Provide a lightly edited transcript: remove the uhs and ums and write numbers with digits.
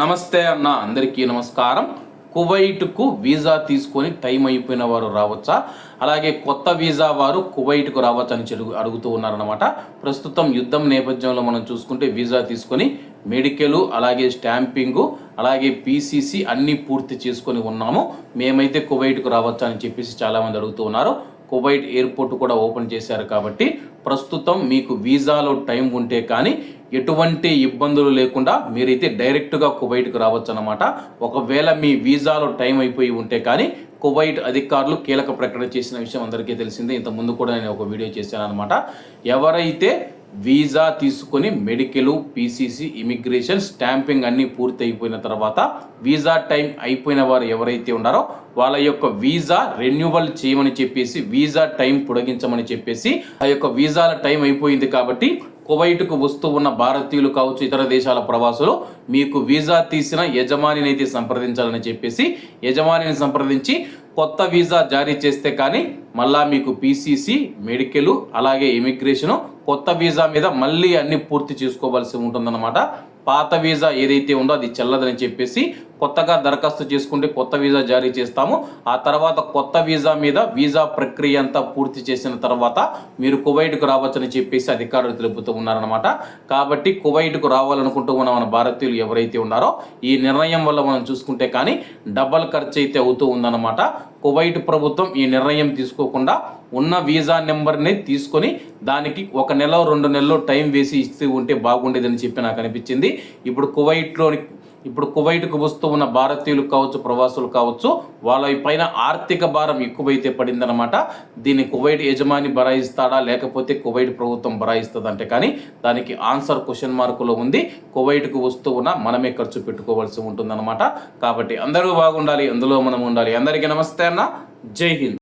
నమస్తే అన్న, అందరికీ నమస్కారం. కువైట్కు వీసా తీసుకొని టైం అయిపోయిన వారు రావచ్చా, అలాగే కొత్త వీసా వారు కువైట్కు రావచ్చా అని అడుగుతూ ఉన్నారన్నమాట. ప్రస్తుతం యుద్ధం నేపథ్యంలో మనం చూసుకుంటే వీసా తీసుకొని మెడికల్, అలాగే స్టాంపింగు, అలాగే పీసీసీ అన్నీ పూర్తి చేసుకొని ఉన్నాము. మేమైతే కువైట్కు రావచ్చా అని చెప్పేసి చాలామంది అడుగుతూ ఉన్నారు. కువైట్ ఎయిర్పోర్ట్ కూడా ఓపెన్ చేశారు కాబట్టి ప్రస్తుతం మీకు వీసాలో టైం ఉంటే కానీ ఎటువంటి ఇబ్బందులు లేకుండా మీరైతే డైరెక్ట్గా కువైట్కు రావచ్చు అన్నమాట. ఒకవేళ మీ వీసాలో టైం అయిపోయి ఉంటే కానీ కువైట్ అధికారులు కీలక ప్రకటన చేసిన విషయం అందరికీ తెలిసిందే. ఇంతకుముందు కూడా నేను ఒక వీడియో చేశాను అనమాట. ఎవరైతే వీసా తీసుకొని మెడికల్, పీసీసీ, ఇమిగ్రేషన్, స్టాంపింగ్ అన్నీ పూర్తి అయిపోయిన తర్వాత వీసా టైం అయిపోయిన వారు ఎవరైతే ఉన్నారో వాళ్ళ యొక్క వీసా రెన్యువల్ చేయమని చెప్పేసి, వీసా టైం పొడిగించమని చెప్పేసి, ఆ యొక్క వీసాల టైం అయిపోయింది కాబట్టి కువైట్కు వస్తూ ఉన్న భారతీయులు కావచ్చు, ఇతర దేశాల ప్రవాసులు మీకు వీసా తీసిన యజమానిని అయితే సంప్రదించాలని చెప్పేసి యజమానిని సంప్రదించి కొత్త వీసా జారీ చేస్తే కానీ మళ్ళా మీకు పీసీసీ, మెడికల్, అలాగే ఇమిగ్రేషను కొత్త వీసా మీద మళ్ళీ అన్ని పూర్తి చేసుకోవాల్సి ఉంటుందన్నమాట. పాత వీసా ఏదైతే ఉందో అది చెల్లదని చెప్పేసి కొత్తగా దరఖాస్తు చేసుకుంటే కొత్త వీసా జారీ చేస్తాము. ఆ తర్వాత కొత్త వీసా మీద వీసా ప్రక్రియ అంతా పూర్తి చేసిన తర్వాత మీరు కువైట్కు రావచ్చని చెప్పేసి అధికారులు తెలుపుతూ ఉన్నారనమాట. కాబట్టి కువైట్కు రావాలనుకుంటూ ఉన్న మన భారతీయులు ఎవరైతే ఉన్నారో ఈ నిర్ణయం వల్ల మనం చూసుకుంటే కానీ డబల్ ఖర్చు అయితే అవుతూ ఉందన్నమాట. కువైట్ ప్రభుత్వం ఈ నిర్ణయం తీసుకోకుండా ఉన్న వీసా నెంబర్ని తీసుకొని దానికి 1 నెల 2 నెలలు టైం వేసి ఇస్తూ ఉంటే బాగుండేదని చెప్పి నాకు అనిపించింది. ఇప్పుడు కువైట్కు వస్తూ ఉన్న భారతీయులు కావచ్చు, ప్రవాసులు కావచ్చు, వాళ్ళ పైన ఆర్థిక భారం ఎక్కువైతే పడిందనమాట. దీన్ని కువైట్ యజమాని భరాయిస్తాడా లేకపోతే కువైట్ ప్రభుత్వం భరాయిస్తుందంటే కానీ దానికి ఆన్సర్ క్వశ్చన్ మార్కులో ఉంది. కువైట్కు వస్తూ ఉన్న మనమే ఖర్చు పెట్టుకోవాల్సి ఉంటుందన్నమాట. కాబట్టి అందరూ బాగుండాలి, అందులో మనం ఉండాలి. అందరికీ నమస్తే అన్న, జై హింద్.